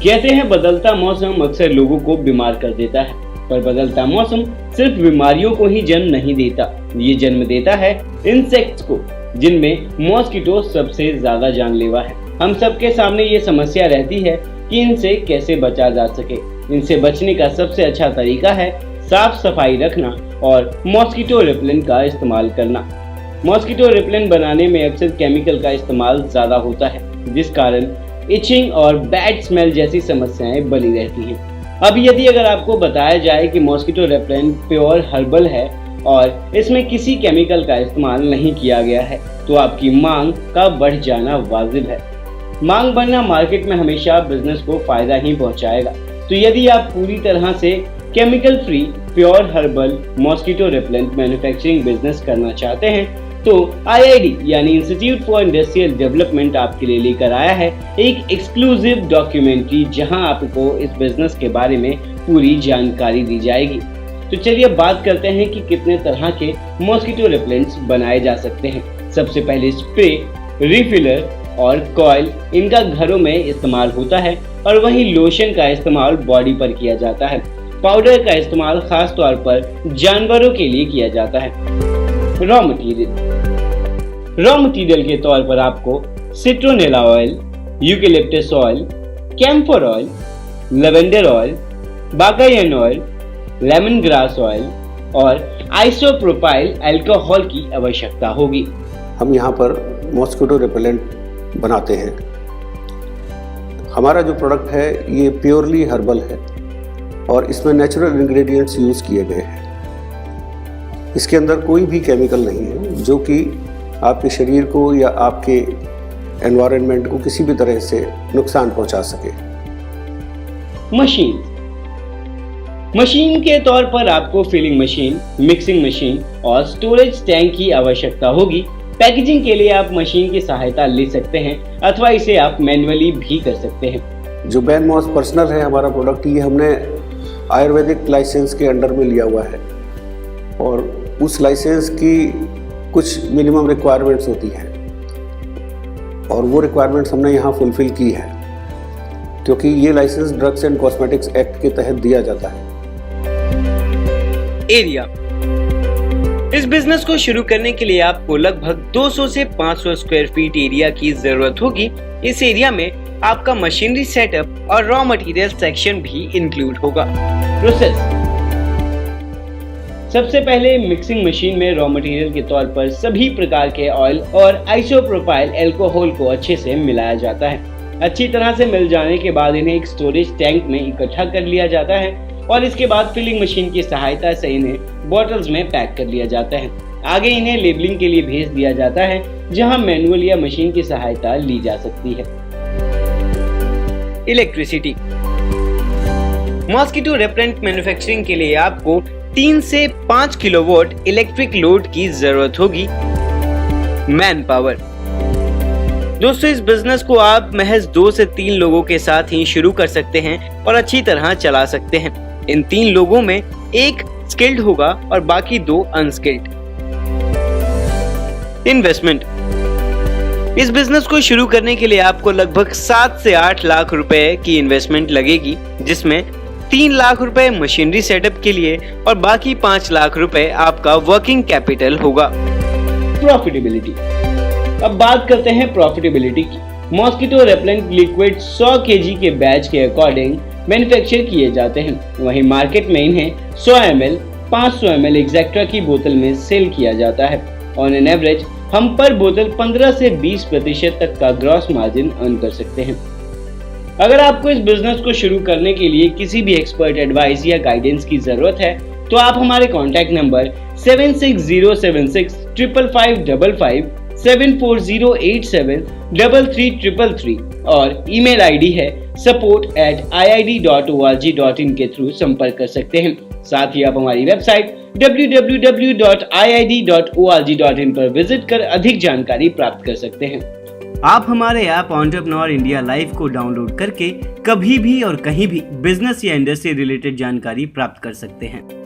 कहते हैं बदलता मौसम अक्सर लोगों को बीमार कर देता है, पर बदलता मौसम सिर्फ बीमारियों को ही जन्म नहीं देता, ये जन्म देता है इंसेक्ट्स को, जिनमें मॉस्किटो सबसे ज्यादा जानलेवा है। हम सबके सामने ये समस्या रहती है कि इनसे कैसे बचा जा सके। इनसे बचने का सबसे अच्छा तरीका है साफ सफाई रखना और मॉस्किटो रिपेलेंट का इस्तेमाल करना। मॉस्किटो रिपेलेंट बनाने में अक्सर केमिकल का इस्तेमाल ज्यादा होता है, जिस कारण इचिंग और बैड स्मेल जैसी समस्याएं बनी रहती हैं। अब यदि अगर आपको बताया जाए कि मॉस्किटो रिपेलेंट प्योर हर्बल है और इसमें किसी केमिकल का इस्तेमाल नहीं किया गया है, तो आपकी मांग का बढ़ जाना वाजिब है। मांग बढ़ना मार्केट में हमेशा बिजनेस को फायदा ही पहुंचाएगा। तो यदि आप पूरी तरह से chemical free pure herbal mosquito repellent manufacturing business करना चाहते हैं, तो IID यानी इंस्टीट्यूट फॉर इंडस्ट्रियल डेवलपमेंट आपके लिए लेकर आया है एक एक्सक्लूसिव डॉक्यूमेंट्री, जहां आपको इस बिजनेस के बारे में पूरी जानकारी दी जाएगी। तो चलिए बात करते हैं कि कितने तरह के मॉस्किटो रिपेलेंट्स बनाए जा सकते हैं। सबसे पहले स्प्रे, रिफिलर और कॉइल इनका घरों में इस्तेमाल होता है, और वहीं लोशन का इस्तेमाल बॉडी पर किया जाता है। पाउडर का इस्तेमाल खास तौर पर जानवरों के लिए किया जाता है। रॉ मटेरियल के तौर पर आपको citronella oil, eucalyptus oil, camphor oil, lavender oil, बाकायन ऑयल, लेमन ग्रास ऑयल और आइसोप्रोपाइल अल्कोहल की आवश्यकता होगी। हम यहाँ पर मॉस्किटो रिपेलेंट बनाते हैं। हमारा जो प्रोडक्ट है ये प्योरली हर्बल है और इसमें नेचुरल इंग्रेडिएंट्स यूज़ किए गए हैं। इसके अंदर कोई भी केमिकल नहीं है जो कि आपके शरीर को या आपके एनवायरनमेंट को किसी भी तरह से नुकसान पहुंचा सके। मशीन के तौर पर आपको फिलिंग मशीन, मिक्सिंग मशीन और स्टोरेज टैंक की आवश्यकता होगी। पैकेजिंग के लिए आप मशीन की सहायता ले सकते हैं अथवा इसे आप मैन्युअली भी कर सकते हैं। जो बैनमॉस पर्सनल है हमारा प्रोडक्ट, ये हमने आयुर्वेदिक लाइसेंस के अंडर में लिया हुआ है और उस लाइसेंस की कुछ मिनिमम रिक्वायरमेंट्स होती हैं और वो रिक्वायरमेंट्स हमने यहाँ फुलफिल की है, क्योंकि ये licence drugs and cosmetics act के तहत दिया जाता है। एरिया, इस बिजनेस को शुरू करने के लिए आपको लगभग 200 से 500 स्क्वायर फीट एरिया की जरूरत होगी। इस एरिया में आपका मशीनरी सेटअप और रॉ मटेरियल सेक्शन भी इंक्लूड होगा। प्रोसेस, सबसे पहले मिक्सिंग मशीन में रॉ मटेरियल के तौर पर सभी प्रकार के ऑयल और आइसोप्रोपाइल अल्कोहल को अच्छे से मिलाया जाता है। अच्छी तरह से मिल जाने के बाद इन्हें एक स्टोरेज टैंक में इकट्ठा कर लिया जाता है और इसके बाद फिलिंग मशीन की सहायता से इन्हें बॉटल्स में पैक कर लिया जाता है। आगे इन्हें लेबलिंग के लिए भेज दिया जाता है, जहां मैनुअल या मशीन की सहायता ली जा सकती है। इलेक्ट्रिसिटी, मॉस्किटो रिपेलेंट मैन्युफैक्चरिंग के लिए आपको 3 से 5 किलोवाट इलेक्ट्रिक लोड की जरूरत होगी। मैन पावर, दोस्तों इस बिजनेस को आप महज 2 से 3 लोगों के साथ ही शुरू कर सकते हैं और अच्छी तरह चला सकते हैं। इन 3 लोगों में एक स्किल्ड होगा और बाकी 2 अनस्किल्ड। इन्वेस्टमेंट, इस बिजनेस को शुरू करने के लिए आपको लगभग 7 से 8 लाख रुपए की इन्वेस्टमेंट लगेगी, जिसमें 3 लाख रुपए मशीनरी सेटअप के लिए और बाकी 5 लाख रुपए आपका वर्किंग कैपिटल होगा। प्रॉफिटेबिलिटी, अब बात करते हैं प्रॉफिटेबिलिटी की। मॉस्किटो रिपेलेंट लिक्विड 100 केजी के बैच के अकॉर्डिंग मैन्युफैक्चर किए जाते हैं, वहीं मार्केट में इन्हें 100 ml, 500 ml एक्सेट्रा की बोतल में सेल किया जाता है। ऑन एन एवरेज हम पर बोतल 15 से 20% तक का ग्रॉस मार्जिन अर्न कर सकते हैं। अगर आपको इस बिजनेस को शुरू करने के लिए किसी भी एक्सपर्ट एडवाइस या गाइडेंस की जरूरत है, तो आप हमारे कॉन्टैक्ट नंबर 76065555, 7408733333 और ईमेल आईडी है support@iid.org.in के थ्रू संपर्क कर सकते हैं। साथ ही आप हमारी वेबसाइट www.iid.org.in पर विजिट कर अधिक जानकारी प्राप्त कर सकते हैं। आप हमारे ऐप एंटरप्रेन्योर इंडिया लाइव को डाउनलोड करके कभी भी और कहीं भी बिजनेस या इंडस्ट्री रिलेटेड जानकारी प्राप्त कर सकते हैं।